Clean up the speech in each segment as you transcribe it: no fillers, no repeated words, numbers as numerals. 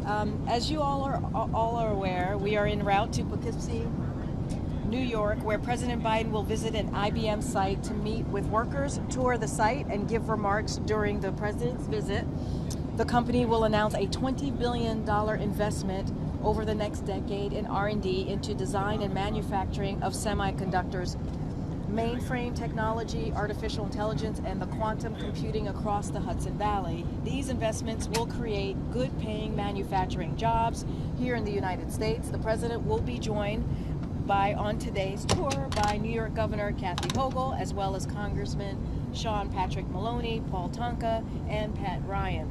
As you all are aware, we are en route to Poughkeepsie, New York, where President Biden will visit an IBM site to meet with workers, tour the site, and give remarks during the president's visit. The company will announce a $20 billion investment over the next decade in R&D into design and manufacturing of semiconductors, mainframe technology, artificial intelligence, and the quantum computing across the Hudson Valley. These investments will create good-paying manufacturing jobs here in the United States. The president will be joined on today's tour by New York Governor Kathy Hochul, as well as Congressman Sean Patrick Maloney, Paul Tonka, and Pat Ryan.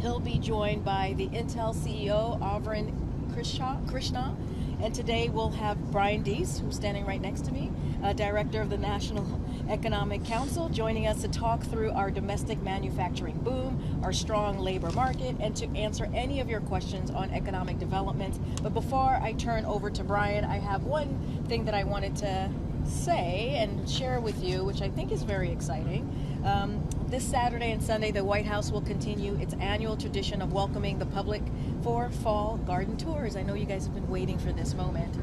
He'll be joined by the Intel CEO, Avrin Krishna, and today we'll have Brian Deese, who's standing right next to me, Director of the National Economic Council, joining us to talk through our domestic manufacturing boom, our strong labor market, and to answer any of your questions on economic development. But before I turn over to Brian, I have one thing that I wanted to say and share with you, which I think is very exciting. This Saturday and Sunday, the White House will continue its annual tradition of welcoming the public for fall garden tours. I know you guys have been waiting for this moment.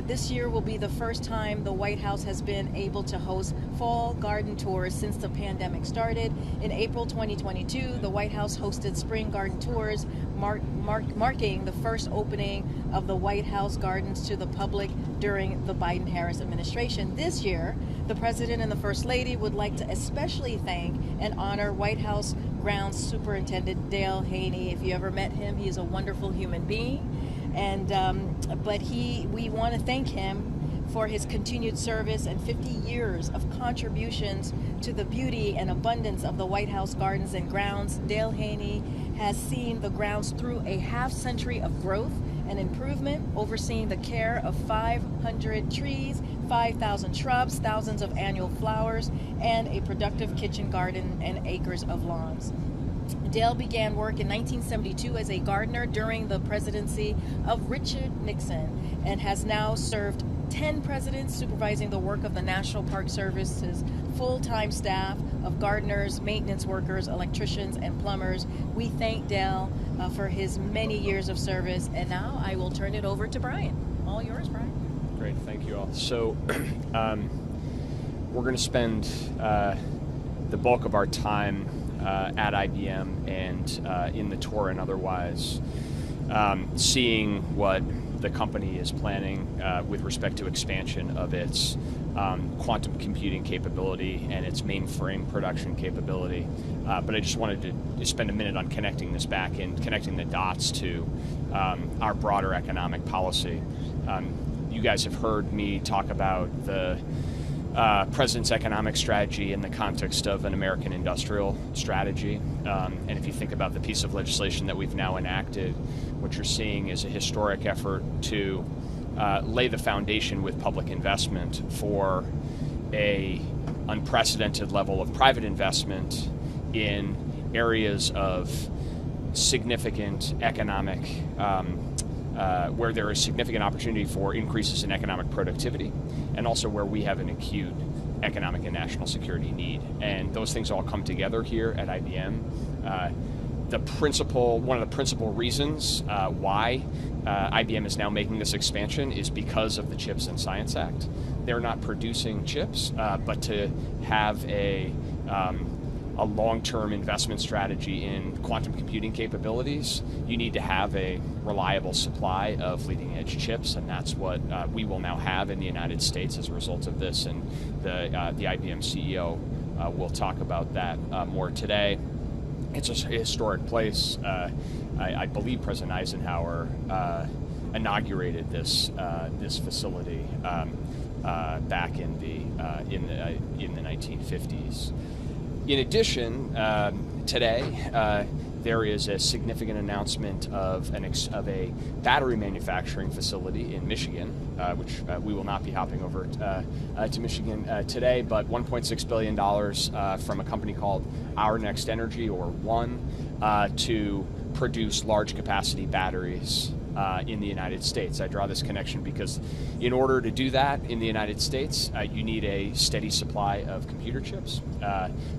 This year will be the first time the White House has been able to host fall garden tours since the pandemic started. In April 2022, the White House hosted spring garden tours, marking the first opening of the White House gardens to the public during the Biden-Harris administration. This year, the President and the First Lady would like to especially thank and honor White House Grounds Superintendent Dale Haney. If you ever met him, he is a wonderful human being. And we want to thank him for his continued service and 50 years of contributions to the beauty and abundance of the White House gardens and grounds. Dale Haney has seen the grounds through a half-century of growth and improvement, overseeing the care of 500 trees, 5,000 shrubs, thousands of annual flowers, and a productive kitchen garden and acres of lawns. Dale began work in 1972 as a gardener during the presidency of Richard Nixon and has now served 10 presidents, supervising the work of the National Park Service's full-time staff of gardeners, maintenance workers, electricians, and plumbers. We thank Dale for his many years of service. And now I will turn it over to Brian. All yours, Brian. Great, thank you all. So we're going to spend the bulk of our time at IBM and in the tour and otherwise seeing what the company is planning with respect to expansion of its quantum computing capability and its mainframe production capability. But I just wanted to spend a minute on connecting this back and connecting the dots to our broader economic policy. You guys have heard me talk about the President's economic strategy in the context of an American industrial strategy. And if you think about the piece of legislation that we've now enacted, what you're seeing is a historic effort to lay the foundation with public investment for a unprecedented level of private investment in areas of significant economic where there is significant opportunity for increases in economic productivity, and also where we have an acute economic and national security need. And those things all come together here at IBM. One of the principal reasons why IBM is now making this expansion is because of the CHIPS and Science Act. They're not producing chips, but to have a long-term investment strategy in quantum computing capabilities, you need to have a reliable supply of leading-edge chips, and that's what we will now have in the United States as a result of this. And the IBM CEO will talk about that more today. It's a historic place. I believe President Eisenhower inaugurated this facility back in the 1950s. In addition, today there is a significant announcement of a battery manufacturing facility in Michigan, which we will not be hopping over to Michigan today, but $1.6 billion from a company called Our Next Energy, or ONE, to produce large capacity batteries in the United States. I draw this connection because in order to do that in the United States, you need a steady supply of computer chips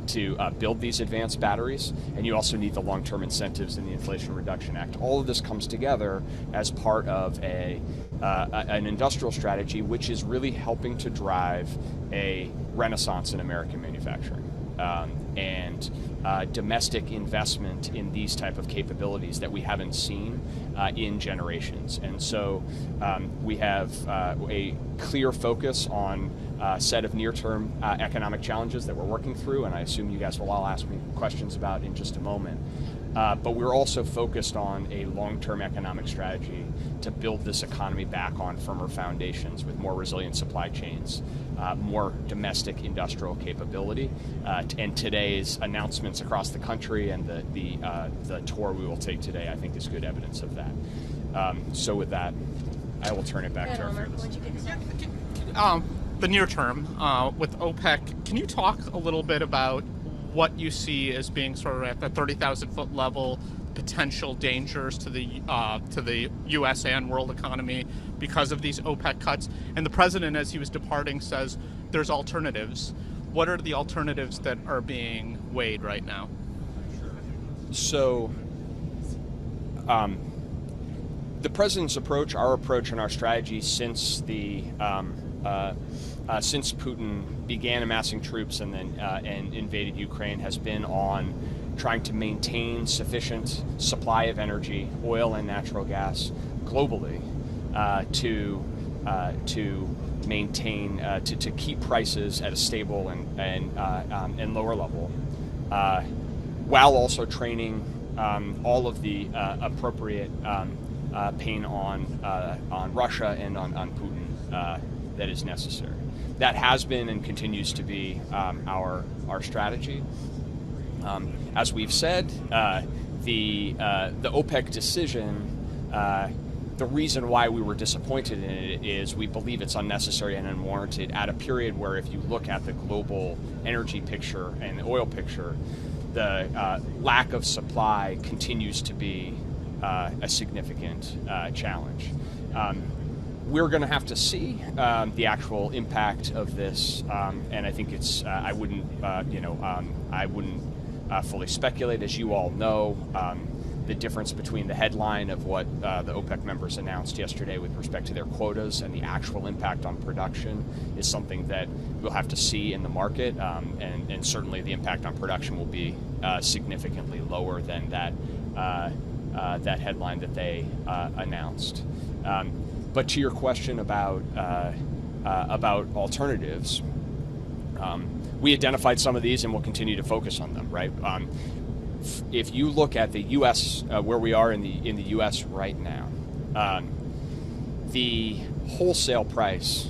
to build these advanced batteries, and you also need the long-term incentives in the Inflation Reduction Act. All of this comes together as part of an industrial strategy which is really helping to drive a renaissance in American manufacturing. And domestic investment in these type of capabilities that we haven't seen in generations. And so we have a clear focus on a set of near-term economic challenges that we're working through, and I assume you guys will all ask me questions about in just a moment. But we're also focused on a long-term economic strategy to build this economy back on firmer foundations with more resilient supply chains, more domestic industrial capability, and today's announcements across the country and the tour we will take today, I think, is good evidence of that. So with that, I will turn it back to our fearless. The near term with OPEC, can you talk a little bit about what you see as being sort of at the 30,000-foot level, potential dangers to the U.S. and world economy because of these OPEC cuts? And the president, as he was departing, says there's alternatives. What are the alternatives that are being weighed right now? So the president's approach, our approach, and our strategy since since Putin began amassing troops and then and invaded Ukraine has been on trying to maintain sufficient supply of energy, oil and natural gas, globally to maintain to keep prices at a stable and lower level, while also training all of the appropriate pain on Russia and on Putin that is necessary. That has been and continues to be our strategy. As we've said, the OPEC decision, the reason why we were disappointed in it is we believe it's unnecessary and unwarranted at a period where, if you look at the global energy picture and the oil picture, the lack of supply continues to be a significant challenge. We're going to have to see the actual impact of this, and I think it's. I wouldn't fully speculate. As you all know, the difference between the headline of what the OPEC members announced yesterday with respect to their quotas and the actual impact on production is something that we'll have to see in the market, and certainly the impact on production will be significantly lower than that headline that they announced. But to your question about alternatives, we identified some of these and we'll continue to focus on them. Right? If you look at the U.S., where we are in the U.S. right now, the wholesale price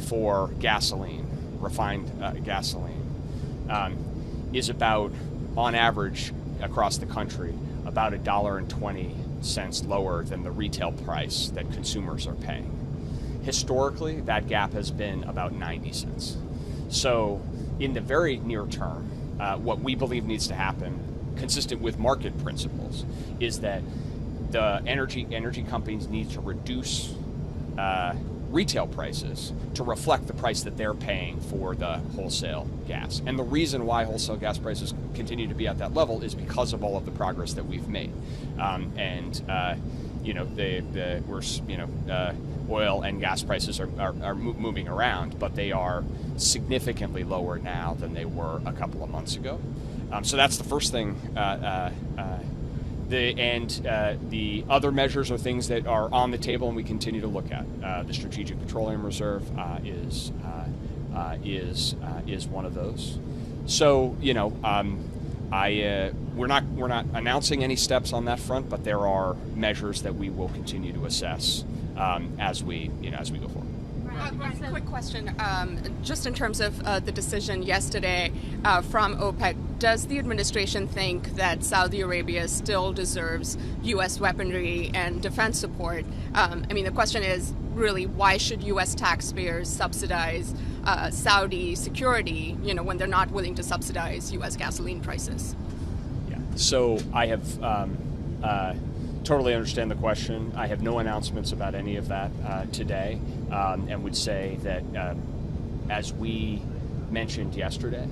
for gasoline, refined gasoline, is about, on average across the country, about $1.20 lower than the retail price that consumers are paying. Historically, that gap has been about 90 cents. So in the very near term, what we believe needs to happen, consistent with market principles, is that the energy companies need to reduce retail prices to reflect the price that they're paying for the wholesale gas. And the reason why wholesale gas prices continue to be at that level is because of all of the progress that we've made. Oil and gas prices are moving around, but they are significantly lower now than they were a couple of months ago. So that's the first thing. The other measures are things that are on the table and we continue to look at. The Strategic Petroleum Reserve is one of those. So we're not announcing any steps on that front, but there are measures that we will continue to assess as we go forward. Quick question, just in terms of the decision yesterday from OPEC, does the administration think that Saudi Arabia still deserves U.S. weaponry and defense support? The question is really, why should U.S. taxpayers subsidize Saudi security, when they're not willing to subsidize U.S. gasoline prices? Yeah. So I have totally understand the question. I have no announcements about any of that today, and would say that, as we mentioned yesterday,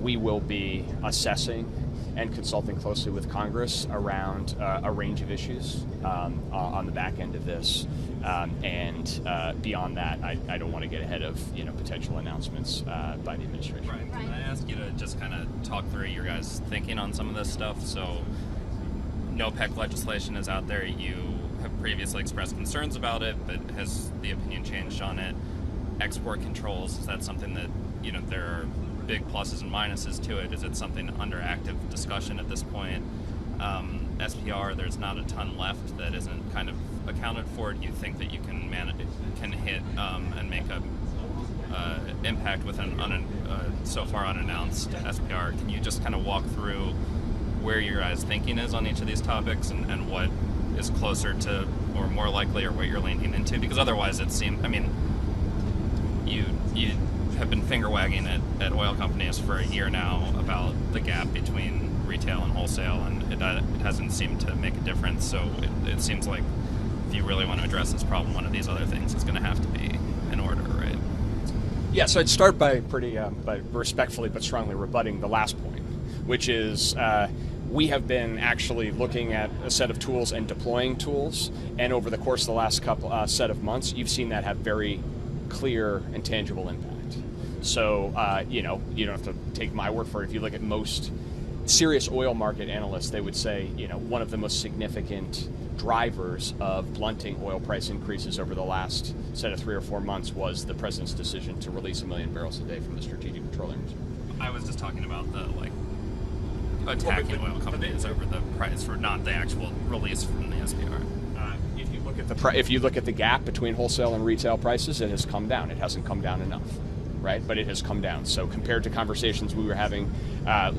we will be assessing and consulting closely with Congress around a range of issues on the back end of this. And beyond that, I don't want to get ahead of potential announcements by the administration. Right. Can I ask you to just kind of talk through your guys' thinking on some of this stuff? So, NOPEC legislation is out there. You have previously expressed concerns about it, but has the opinion changed on it? Export controls, is that something that, there are big pluses and minuses to it? Is it something under active discussion at this point? SPR, there's not a ton left that isn't kind of accounted for. Do you think that you can hit and make a impact with an so far unannounced SPR? Can you just kind of walk through where your guys' thinking is on each of these topics and what is closer to or more likely, or what you're leaning into? Because otherwise it seems, you have been finger wagging at oil companies for a year now about the gap between retail and wholesale, and it hasn't seemed to make a difference. So it seems like if you really want to address this problem, one of these other things is going to have to be in order, right? Yeah, so I'd start by by respectfully but strongly rebutting the last point, which is we have been actually looking at a set of tools and deploying tools, and over the course of the last couple set of months, you've seen that have very clear and tangible impact. So, you don't have to take my word for it. If you look at most serious oil market analysts, they would say, one of the most significant drivers of blunting oil price increases over the last set of 3 or 4 months was the president's decision to release 1 million barrels a day from the Strategic Petroleum Reserve. I was just talking about the, attacking oil companies over the price, for not the actual release from the SPR. If you look at the gap between wholesale and retail prices, it has come down. It hasn't come down enough, right? But it has come down. So compared to conversations we were having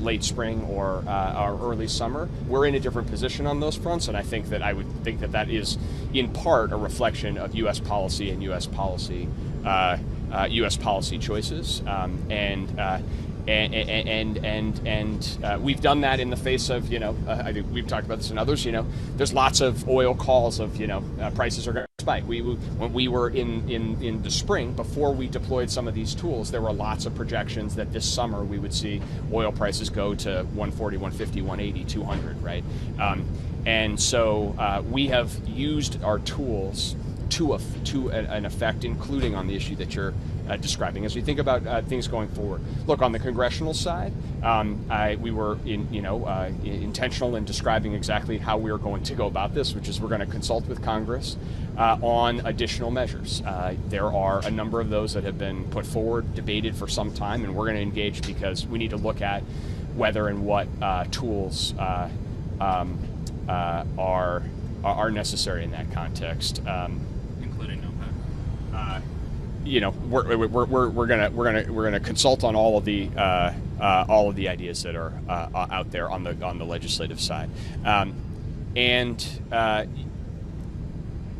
late spring or early summer, we're in a different position on those fronts. And I would think that is in part a reflection of U.S. policy and U.S. policy choices. And we've done that in the face of, I think we've talked about this and others, there's lots of oil calls of, prices are going to spike. When we were in the spring, before we deployed some of these tools, there were lots of projections that this summer we would see oil prices go to 140, 150, 180, 200, right? And so we have used our tools to an effect, including on the issue that you're describing. As we think about things going forward, look, on the congressional side, we were intentional in describing exactly how we are going to go about this, which is we're going to consult with Congress on additional measures. There are a number of those that have been put forward, debated for some time, and we're going to engage because we need to look at whether and what tools are necessary in that context. Including NOPEC. We're gonna consult on all of the ideas that are out there on the legislative side, and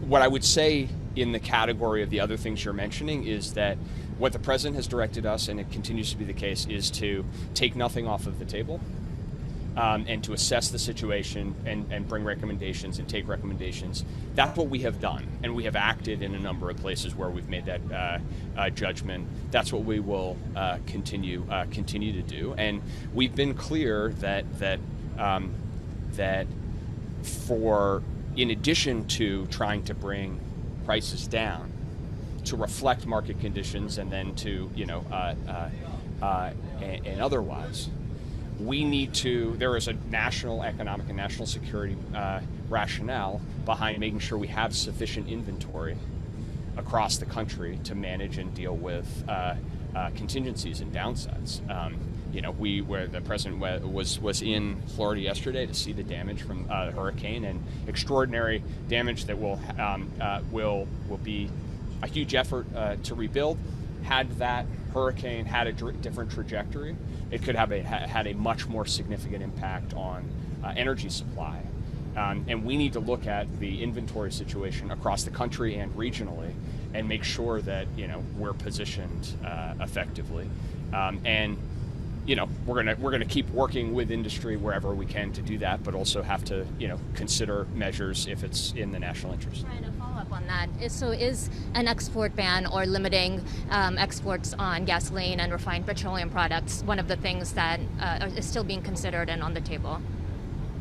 what I would say in the category of the other things you're mentioning is that what the president has directed us, and it continues to be the case, is to take nothing off of the table. And to assess the situation and bring recommendations and take recommendations. That's what we have done, and we have acted in a number of places where we've made that judgment. That's what we will continue to do, and we've been clear that for, in addition to trying to bring prices down to reflect market conditions, and then to and otherwise. There is a national economic and national security rationale behind making sure we have sufficient inventory across the country to manage and deal with contingencies and downsides. Where the president was in Florida yesterday to see the damage from the hurricane, and extraordinary damage that will be a huge effort to rebuild. Had that hurricane had a different trajectory, it could have had a much more significant impact on energy supply. And we need to look at the inventory situation across the country and regionally and make sure that we're positioned effectively. And we're gonna keep working with industry wherever we can to do that, but also have to consider measures if it's in the national interest. Trying to follow up on that. Is an export ban or limiting exports on gasoline and refined petroleum products one of the things that is still being considered and on the table?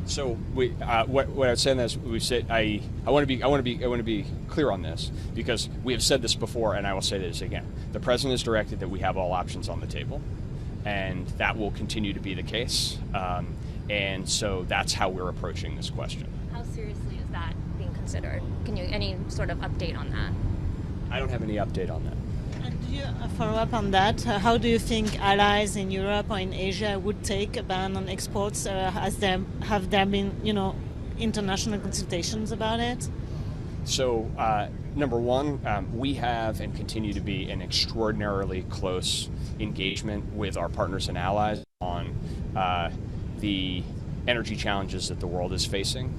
So what I was saying is we said I want to be clear on this, because we have said this before, and I will say this again. The president has directed that we have all options on the table, and that will continue to be the case. And so that's how we're approaching this question. How seriously is that being considered? Can you any sort of update on that? I don't have any update on that. And do you follow up on that? How do you think allies in Europe or in Asia would take a ban on exports? Have there been, international consultations about it? So, number one, we have and continue to be in extraordinarily close engagement with our partners and allies on the energy challenges that the world is facing,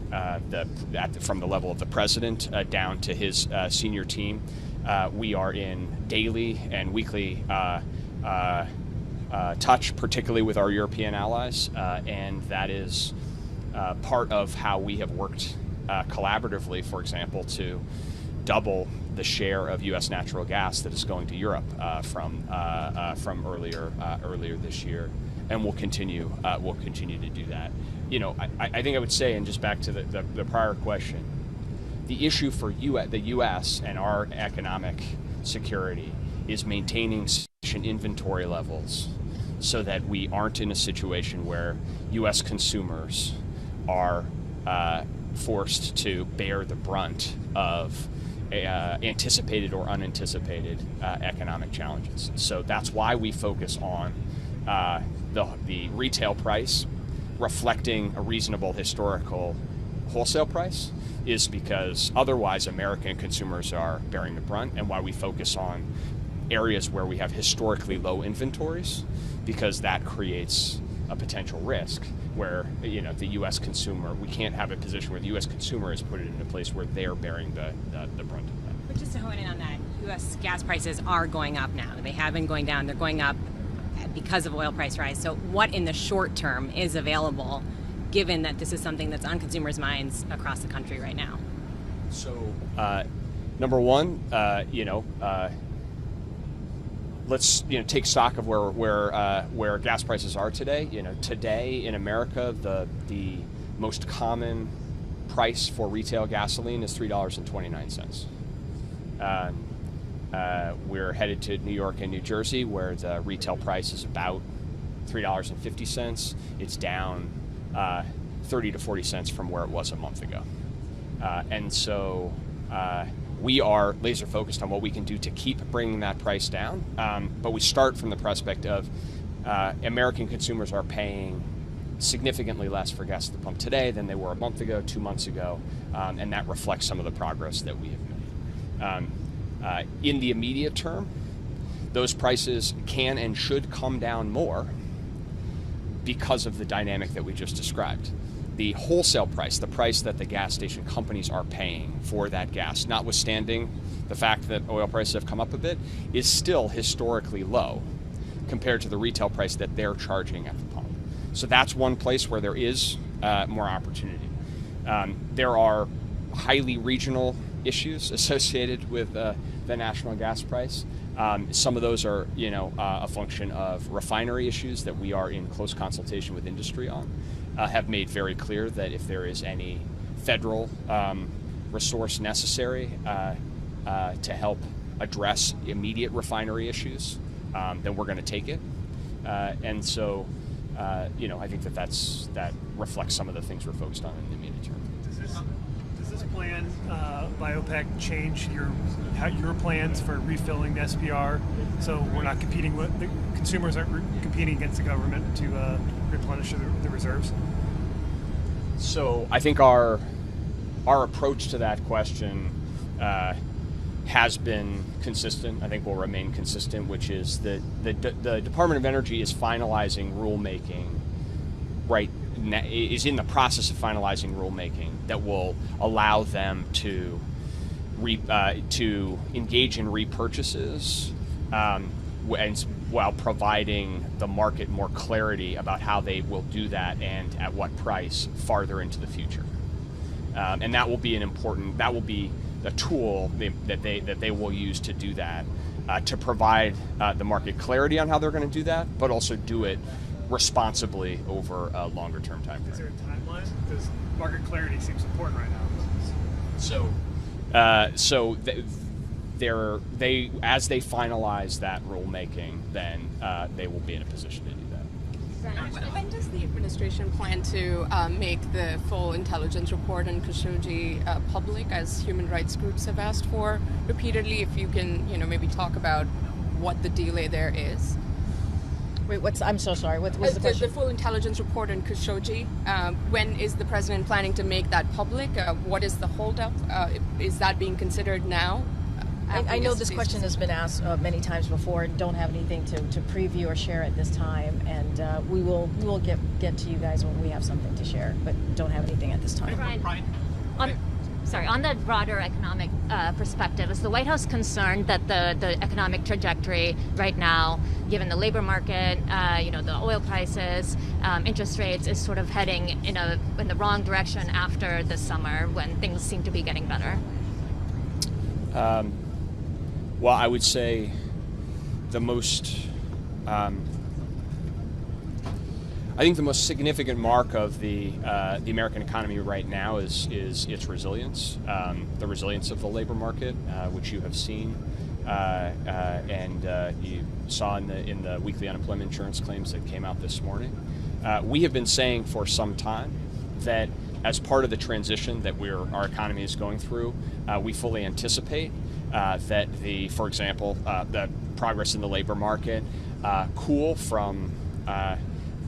from the level of the president down to his senior team. We are in daily and weekly touch, particularly with our European allies, and that is part of how we have worked collaboratively, for example, to double the share of U.S. natural gas that is going to Europe from earlier this year, and we'll continue to do that. I think I would say, and just back to the prior question, the issue for the U.S. and our economic security is maintaining sufficient inventory levels so that we aren't in a situation where U.S. consumers are forced to bear the brunt of anticipated or unanticipated economic challenges. So that's why we focus on the retail price reflecting a reasonable historical wholesale price, is because otherwise American consumers are bearing the brunt, and why we focus on areas where we have historically low inventories, because that creates a potential risk where the U.S. consumer, we can't have a position where the U.S. consumer is put in a place where they're bearing the brunt of that. But just to hone in on that, U.S. gas prices are going up now. They have been going down. They're going up because of oil price rise. So what in the short term is available, given that this is something that's on consumers' minds across the country right now? So, number one, let's take stock of where gas prices are today. Today in America, the most common price for retail gasoline is $3.29. We're headed to New York and New Jersey, where the retail price is about $3.50. It's down 30 to 40 cents from where it was a month ago. And so we are laser focused on what we can do to keep bringing that price down. But we start from the prospect of American consumers are paying significantly less for gas at the pump today than they were a month ago, 2 months ago, and that reflects some of the progress that we have made. In the immediate term, those prices can and should come down more because of the dynamic that we just described. The wholesale price, the price that the gas station companies are paying for that gas, notwithstanding the fact that oil prices have come up a bit, is still historically low compared to the retail price that they're charging at the pump. So that's one place where there is more opportunity. There are highly regional issues associated with the national gas price. Some of those are, a function of refinery issues that we are in close consultation with industry on. Have made very clear that if there is any federal resource necessary to help address immediate refinery issues, then we're going to take it. And so, I think that reflects some of the things we're focused on in the immediate term. Does this plan by OPEC change your plans for refilling the SPR, so we're not competing with the consumers aren't competing against the government to replenish the reserves? So I think our approach to that question has been consistent. I think will remain consistent, which is that the Department of Energy is finalizing rulemaking is in the process of finalizing rulemaking that will allow them to engage in repurchases, and while providing the market more clarity about how they will do that and at what price farther into the future. And that will be a tool that they will use to do that, to provide the market clarity on how they're going to do that, but also do it responsibly over a longer term time frame. Is there a timeline? Because market clarity seems important right now. So as they finalize that rulemaking, then they will be in a position to do that. When does the administration plan to make the full intelligence report on Khashoggi public, as human rights groups have asked for repeatedly? If you can, maybe talk about what the delay there is. Wait, I'm so sorry. What's the question? The full intelligence report on Khashoggi. When is the president planning to make that public? What is the holdup? Is that being considered now? I know this question has been asked many times before, and don't have anything to preview or share at this time. And we will get to you guys when we have something to share, but don't have anything at this time. Brian, on the broader economic perspective, is the White House concerned that the economic trajectory right now, given the labor market, the oil prices, interest rates, is sort of heading in the wrong direction after the summer when things seem to be getting better? Well, I would say the most significant mark of the American economy right now is its resilience, the resilience of the labor market, which you have seen, and you saw in the weekly unemployment insurance claims that came out this morning. We have been saying for some time that as part of the transition that our economy is going through, we fully anticipate that for example, the progress in the labor market cool from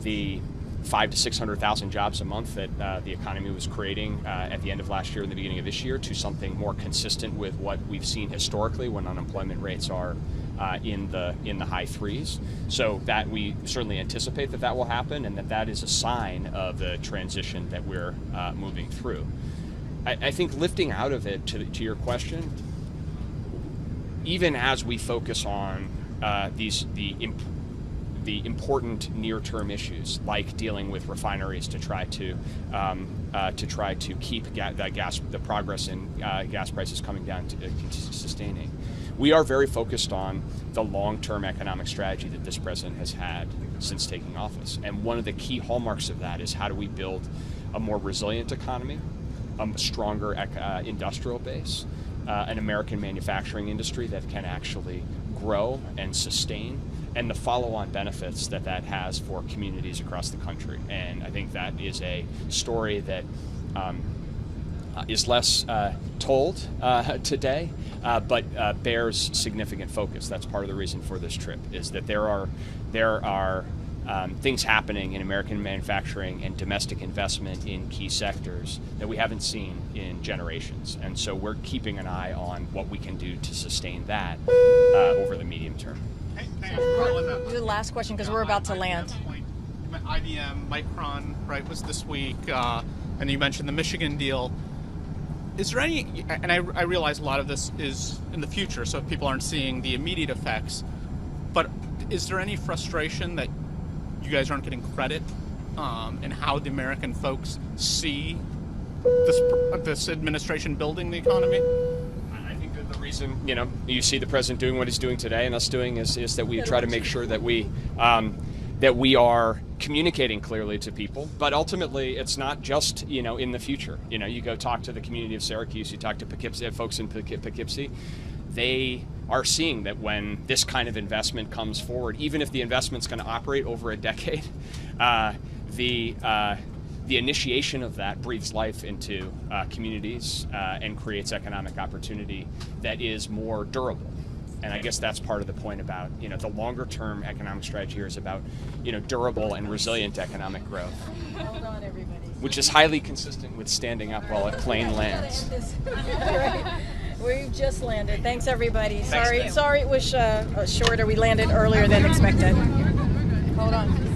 the 500,000 to 600,000 jobs a month that the economy was creating at the end of last year and the beginning of this year to something more consistent with what we've seen historically when unemployment rates are in the high threes. So that we certainly anticipate that will happen, and that is a sign of the transition that we're moving through. I think lifting out of it to your question, even as we focus on the important near-term issues like dealing with refineries to try to keep the progress in gas prices coming down to sustaining, we are very focused on the long-term economic strategy that this president has had since taking office. And one of the key hallmarks of that is how do we build a more resilient economy, a stronger industrial base, an American manufacturing industry that can actually grow and sustain, and the follow-on benefits that has for communities across the country. And I think that is a story that is less told today, but bears significant focus. That's part of the reason for this trip, is that there are things happening in American manufacturing and domestic investment in key sectors that we haven't seen in generations. And so we're keeping an eye on what we can do to sustain that over the medium term. The last question, because we're about to land. IBM, Micron, right, was this week, and you mentioned the Michigan deal. Is there any, and I realize a lot of this is in the future, so people aren't seeing the immediate effects, but is there any frustration that you guys aren't getting credit in how the American folks see this administration building the economy? I think that the reason, you see the president doing what he's doing today and us doing is that we try to make sure that we are communicating clearly to people. But ultimately, it's not just, in the future. You go talk to the community of Syracuse, you talk to Poughkeepsie, folks in Poughkeepsie, they are seeing that when this kind of investment comes forward, even if the investment's going to operate over a decade, the initiation of that breathes life into communities and creates economic opportunity that is more durable. And I guess that's part of the point about, the longer term economic strategy here is about, durable and resilient economic growth. Hold on, everybody. Which is highly consistent with standing up while a plane lands. We've just landed. Thanks, everybody. Thanks, Sorry it was shorter. We landed earlier than expected. Hold on.